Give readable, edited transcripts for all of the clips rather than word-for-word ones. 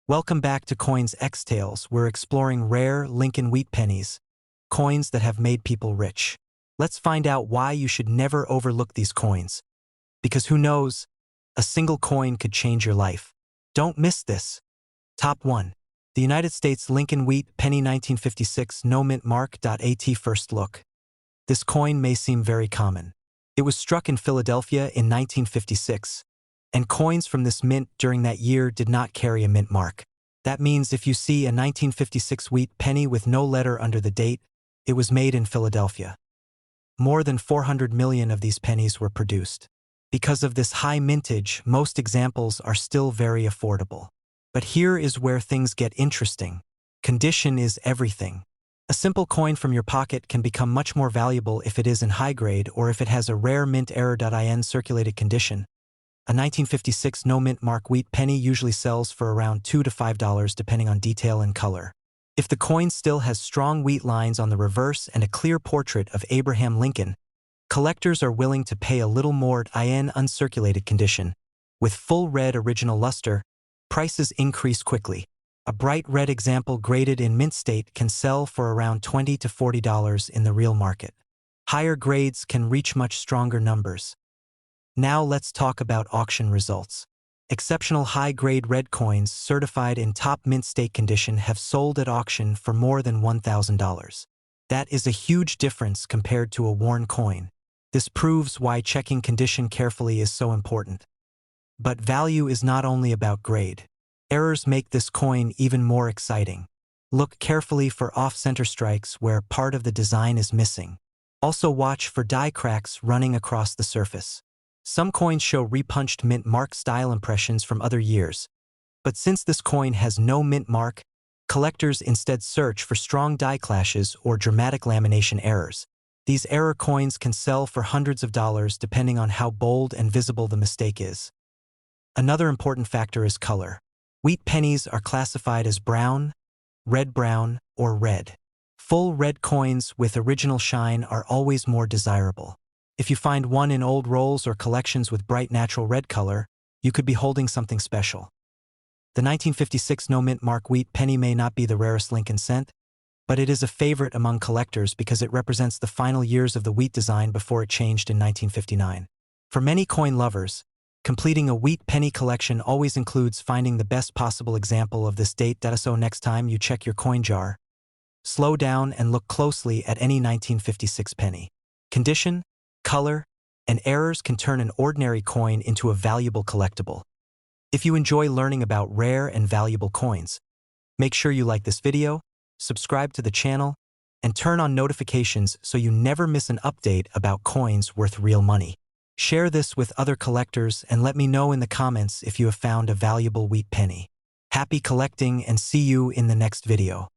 Welcome back to Coins X Tales. We're exploring rare Lincoln Wheat Pennies, coins that have made people rich. Let's find out why you should never overlook these coins. Because who knows, a single coin could change your life. Don't miss this. Top 1. The United States Lincoln Wheat Penny 1956 No Mint Mark. At first look, this coin may seem very common. It was struck in Philadelphia in 1956. And coins from this mint during that year did not carry a mint mark. That means if you see a 1956 wheat penny with no letter under the date, it was made in Philadelphia. More than 400 million of these pennies were produced. Because of this high mintage, most examples are still very affordable. But here is where things get interesting. Condition is everything. A simple coin from your pocket can become much more valuable if it is in high grade or if it has a rare mint error.in circulated condition. A 1956 no-mint mark wheat penny usually sells for around $2 to $5 depending on detail and color. If the coin still has strong wheat lines on the reverse and a clear portrait of Abraham Lincoln, collectors are willing to pay a little more. In uncirculated condition, with full red original luster, prices increase quickly. A bright red example graded in mint state can sell for around $20 to $40 in the real market. Higher grades can reach much stronger numbers. Now let's talk about auction results. Exceptional high-grade red coins certified in top mint state condition have sold at auction for more than $1,000. That is a huge difference compared to a worn coin. This proves why checking condition carefully is so important. But value is not only about grade. Errors make this coin even more exciting. Look carefully for off-center strikes where part of the design is missing. Also watch for die cracks running across the surface. Some coins show repunched mint mark style impressions from other years. But since this coin has no mint mark, collectors instead search for strong die clashes or dramatic lamination errors. These error coins can sell for hundreds of dollars depending on how bold and visible the mistake is. Another important factor is color. Wheat pennies are classified as brown, red-brown, or red. Full red coins with original shine are always more desirable. If you find one in old rolls or collections with bright natural red color, you could be holding something special. The 1956 no-mint mark wheat penny may not be the rarest Lincoln cent, but it is a favorite among collectors because it represents the final years of the wheat design before it changed in 1959. For many coin lovers, completing a wheat penny collection always includes finding the best possible example of this date. So next time you check your coin jar, slow down and look closely at any 1956 penny. Condition, color, and errors can turn an ordinary coin into a valuable collectible. If you enjoy learning about rare and valuable coins, make sure you like this video, subscribe to the channel, and turn on notifications so you never miss an update about coins worth real money. Share this with other collectors and let me know in the comments if you have found a valuable wheat penny. Happy collecting and see you in the next video.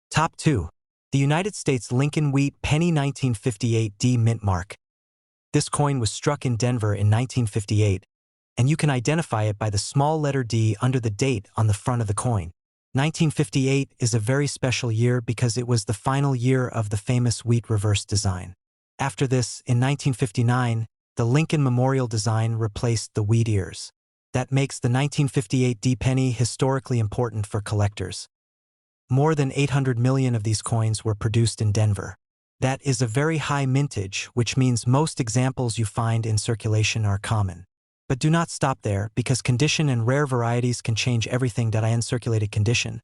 Top 2. The United States Lincoln Wheat Penny 1958 D Mint Mark. This coin was struck in Denver in 1958, and you can identify it by the small letter D under the date on the front of the coin. 1958 is a very special year because it was the final year of the famous wheat reverse design. After this, in 1959, the Lincoln Memorial design replaced the wheat ears. That makes the 1958 D penny historically important for collectors. More than 800 million of these coins were produced in Denver. That is a very high mintage, which means most examples you find in circulation are common. But do not stop there, because condition and rare varieties can change everything. In circulated condition,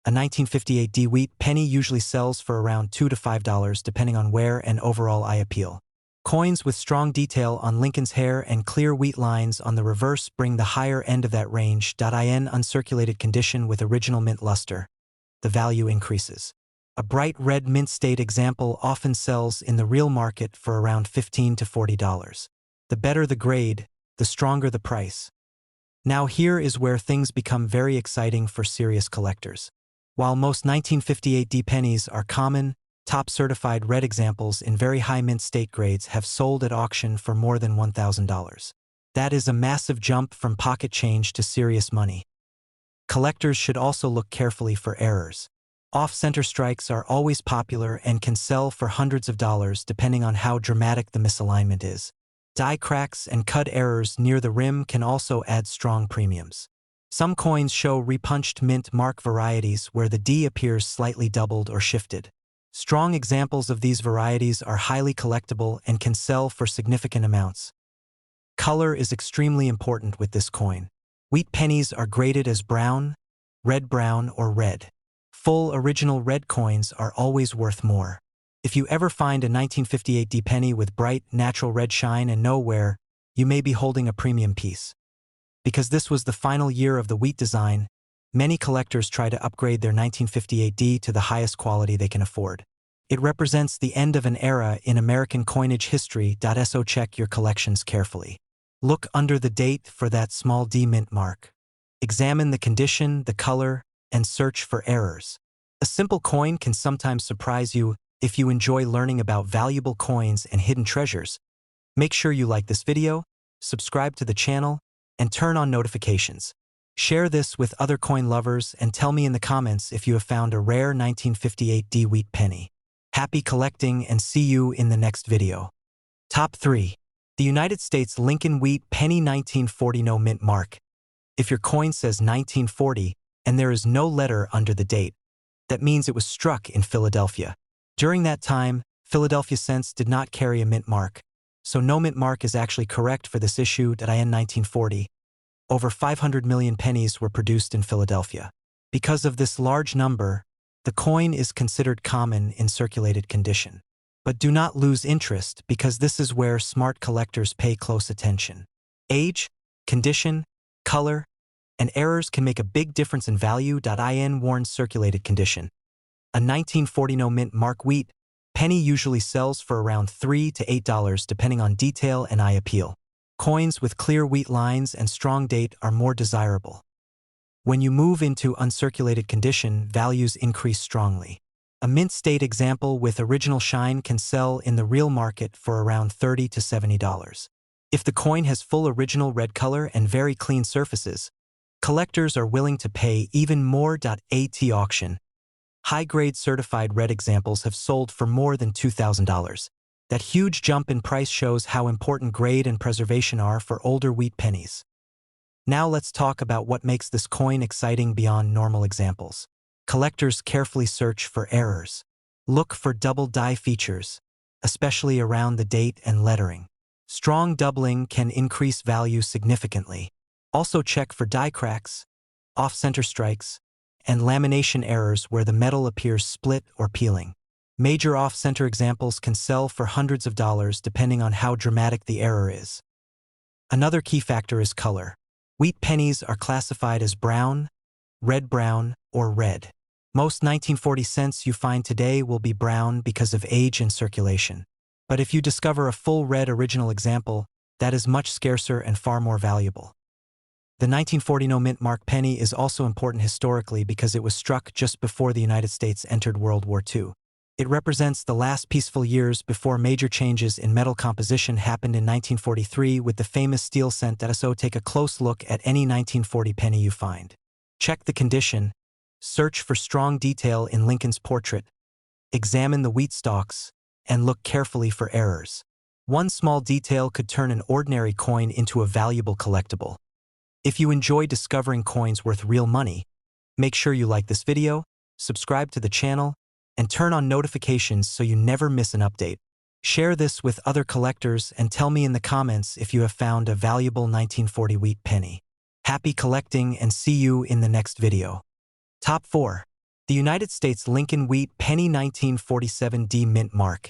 a 1958 D wheat penny usually sells for around $2 to $5 depending on wear and overall eye appeal. Coins with strong detail on Lincoln's hair and clear wheat lines on the reverse bring the higher end of that range. In uncirculated condition with original mint luster, the value increases. A bright red mint state example often sells in the real market for around $15 to $40. The better the grade, the stronger the price. Now here is where things become very exciting for serious collectors. While most 1958 D pennies are common, top certified red examples in very high mint state grades have sold at auction for more than $1,000. That is a massive jump from pocket change to serious money. Collectors should also look carefully for errors. Off-center strikes are always popular and can sell for hundreds of dollars depending on how dramatic the misalignment is. Die cracks and cut errors near the rim can also add strong premiums. Some coins show repunched mint mark varieties where the D appears slightly doubled or shifted. Strong examples of these varieties are highly collectible and can sell for significant amounts. Color is extremely important with this coin. Wheat pennies are graded as brown, red-brown, or red. Full original red coins are always worth more. If you ever find a 1958 D penny with bright, natural red shine and no wear, you may be holding a premium piece. Because this was the final year of the wheat design, many collectors try to upgrade their 1958 D to the highest quality they can afford. It represents the end of an era in American coinage history. So check your collections carefully. Look under the date for that small D mint mark. Examine the condition, the color, and search for errors. A simple coin can sometimes surprise you. If you enjoy learning about valuable coins and hidden treasures, make sure you like this video, subscribe to the channel, and turn on notifications. Share this with other coin lovers and tell me in the comments if you have found a rare 1958 D wheat penny. Happy collecting and see you in the next video. Top 3. The United States Lincoln Wheat Penny 1940 no mint mark. If your coin says 1940 and there is no letter under the date, that means it was struck in Philadelphia. During that time, Philadelphia cents did not carry a mint mark, so no mint mark is actually correct for this issue. In 1940, over 500 million pennies were produced in Philadelphia. Because of this large number, the coin is considered common in circulated condition. But do not lose interest because this is where smart collectors pay close attention. Age, condition, color, and errors can make a big difference in value. In worn circulated condition, a 1940 no mint mark wheat penny usually sells for around $3 to $8 depending on detail and eye appeal. Coins with clear wheat lines and strong date are more desirable. When you move into uncirculated condition, values increase strongly. A mint state example with original shine can sell in the real market for around $30 to $70. If the coin has full original red color and very clean surfaces, collectors are willing to pay even more. At auction, high-grade certified red examples have sold for more than $2,000. That huge jump in price shows how important grade and preservation are for older wheat pennies. Now let's talk about what makes this coin exciting beyond normal examples. Collectors carefully search for errors. Look for double die features, especially around the date and lettering. Strong doubling can increase value significantly. Also check for die cracks, off-center strikes, and lamination errors where the metal appears split or peeling. Major off-center examples can sell for hundreds of dollars depending on how dramatic the error is. Another key factor is color. Wheat pennies are classified as brown, red-brown, or red. Most 1940 cents you find today will be brown because of age and circulation. But if you discover a full red original example, that is much scarcer and far more valuable. The 1940 no mint mark penny is also important historically because it was struck just before the United States entered World War II. It represents the last peaceful years before major changes in metal composition happened in 1943 with the famous steel cent. So take a close look at any 1940 penny you find. Check the condition, search for strong detail in Lincoln's portrait, examine the wheat stalks, and look carefully for errors. One small detail could turn an ordinary coin into a valuable collectible. If you enjoy discovering coins worth real money, make sure you like this video, subscribe to the channel, and turn on notifications so you never miss an update. Share this with other collectors and tell me in the comments if you have found a valuable 1940 wheat penny. Happy collecting and see you in the next video. Top 4. The United States Lincoln Wheat Penny 1947 D mint mark.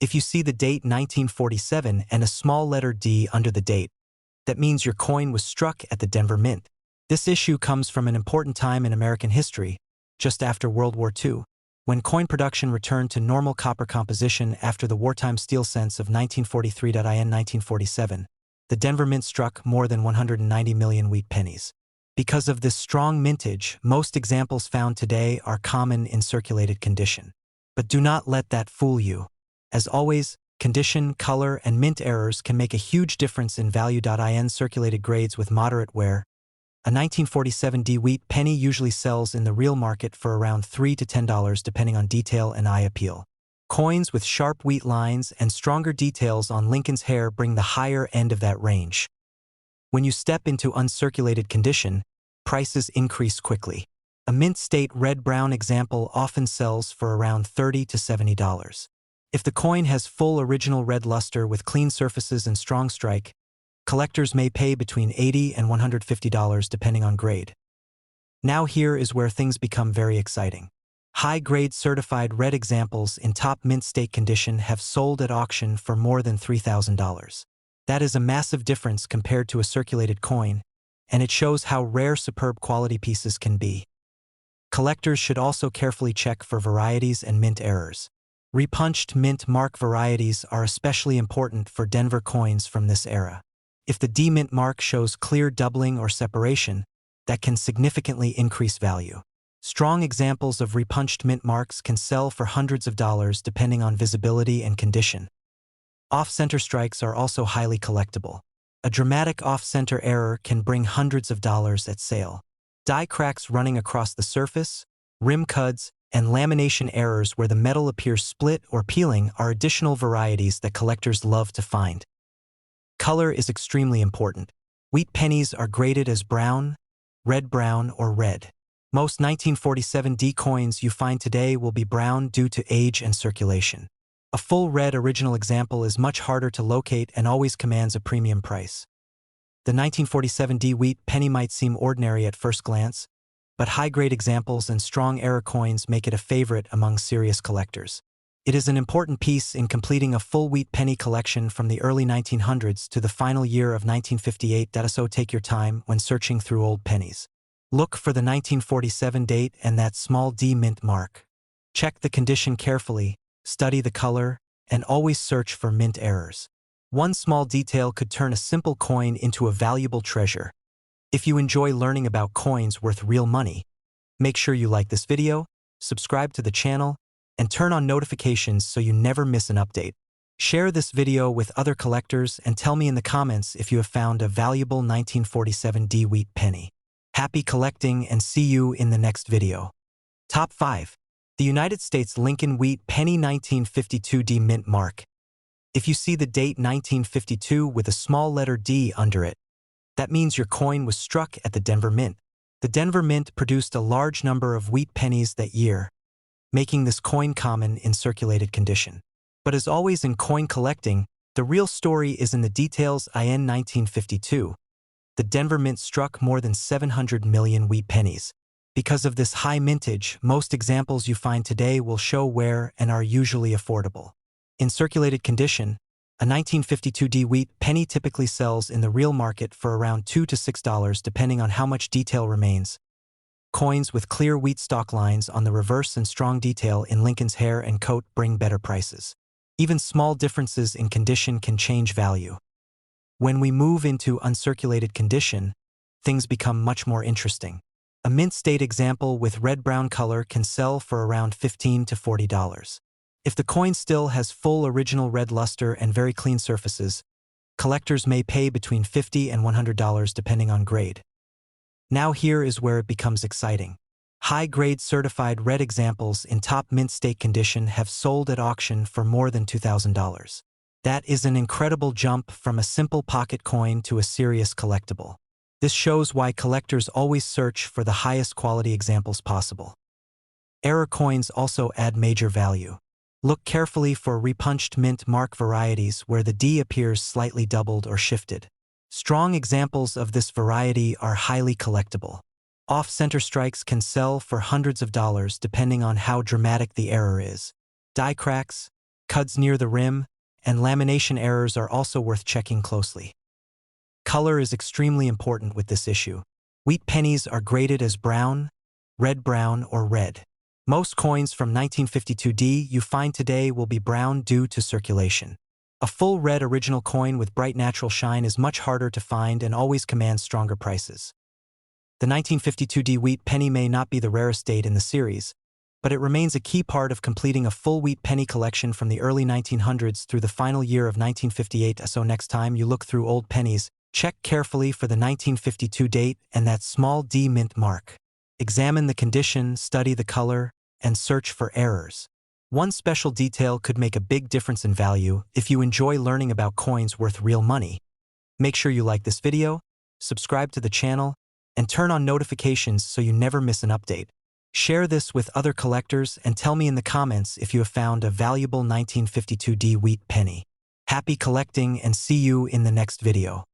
If you see the date 1947 and a small letter D under the date, that means your coin was struck at the Denver Mint. This issue comes from an important time in American history, just after World War II, when coin production returned to normal copper composition after the wartime steel cents of 1943. In 1947, the Denver Mint struck more than 190 million wheat pennies. Because of this strong mintage, most examples found today are common in circulated condition. But do not let that fool you. As always, condition, color, and mint errors can make a huge difference in value. In circulated grades with moderate wear, a 1947 D wheat penny usually sells in the real market for around $3 to $10 depending on detail and eye appeal. Coins with sharp wheat lines and stronger details on Lincoln's hair bring the higher end of that range. When you step into uncirculated condition, prices increase quickly. A mint state red-brown example often sells for around $30 to $70. If the coin has full original red luster with clean surfaces and strong strike, collectors may pay between $80 and $150 depending on grade. Now here is where things become very exciting. High-grade certified red examples in top mint state condition have sold at auction for more than $3,000. That is a massive difference compared to a circulated coin, and it shows how rare superb quality pieces can be. Collectors should also carefully check for varieties and mint errors. Repunched mint mark varieties are especially important for Denver coins from this era. If the D mint mark shows clear doubling or separation, that can significantly increase value. Strong examples of repunched mint marks can sell for hundreds of dollars depending on visibility and condition. Off-center strikes are also highly collectible. A dramatic off-center error can bring hundreds of dollars at sale. Die cracks running across the surface, rim cuds, and lamination errors where the metal appears split or peeling are additional varieties that collectors love to find. Color is extremely important. Wheat pennies are graded as brown, red-brown, or red. Most 1947 D coins you find today will be brown due to age and circulation. A full red original example is much harder to locate and always commands a premium price. The 1947 D wheat penny might seem ordinary at first glance, but high-grade examples and strong error coins make it a favorite among serious collectors. It is an important piece in completing a full wheat penny collection from the early 1900s to the final year of 1958. So take your time when searching through old pennies. Look for the 1947 date and that small D mint mark. Check the condition carefully, study the color, and always search for mint errors. One small detail could turn a simple coin into a valuable treasure. If you enjoy learning about coins worth real money, make sure you like this video, subscribe to the channel, and turn on notifications so you never miss an update. Share this video with other collectors and tell me in the comments if you have found a valuable 1947 D wheat penny. Happy collecting and see you in the next video. Top 5. The United States Lincoln Wheat Penny 1952 D mint mark. If you see the date 1952 with a small letter D under it, that means your coin was struck at the Denver Mint. The Denver Mint produced a large number of wheat pennies that year, making this coin common in circulated condition. But as always in coin collecting, the real story is in the details. In 1952, the Denver Mint struck more than 700 million wheat pennies. Because of this high mintage, most examples you find today will show wear and are usually affordable. In circulated condition, a 1952 D wheat penny typically sells in the real market for around $2 to $6 depending on how much detail remains. Coins with clear wheat stalk lines on the reverse and strong detail in Lincoln's hair and coat bring better prices. Even small differences in condition can change value. When we move into uncirculated condition, things become much more interesting. A mint state example with red-brown color can sell for around $15 to $40. If the coin still has full original red luster and very clean surfaces, collectors may pay between $50 and $100 depending on grade. Now here is where it becomes exciting. High-grade certified red examples in top mint state condition have sold at auction for more than $2,000. That is an incredible jump from a simple pocket coin to a serious collectible. This shows why collectors always search for the highest quality examples possible. Error coins also add major value. Look carefully for repunched mint mark varieties where the D appears slightly doubled or shifted. Strong examples of this variety are highly collectible. Off-center strikes can sell for hundreds of dollars depending on how dramatic the error is. Die cracks, cuds near the rim, and lamination errors are also worth checking closely. Color is extremely important with this issue. Wheat pennies are graded as brown, red-brown, or red. Most coins from 1952 D you find today will be brown due to circulation. A full red original coin with bright natural shine is much harder to find and always commands stronger prices. The 1952 D wheat penny may not be the rarest date in the series, but it remains a key part of completing a full wheat penny collection from the early 1900s through the final year of 1958. So next time you look through old pennies, check carefully for the 1952 date and that small D mint mark. Examine the condition, study the color, and search for errors. One special detail could make a big difference in value. If you enjoy learning about coins worth real money, make sure you like this video, subscribe to the channel, and turn on notifications so you never miss an update. Share this with other collectors and tell me in the comments if you have found a valuable 1952D wheat penny. Happy collecting and see you in the next video.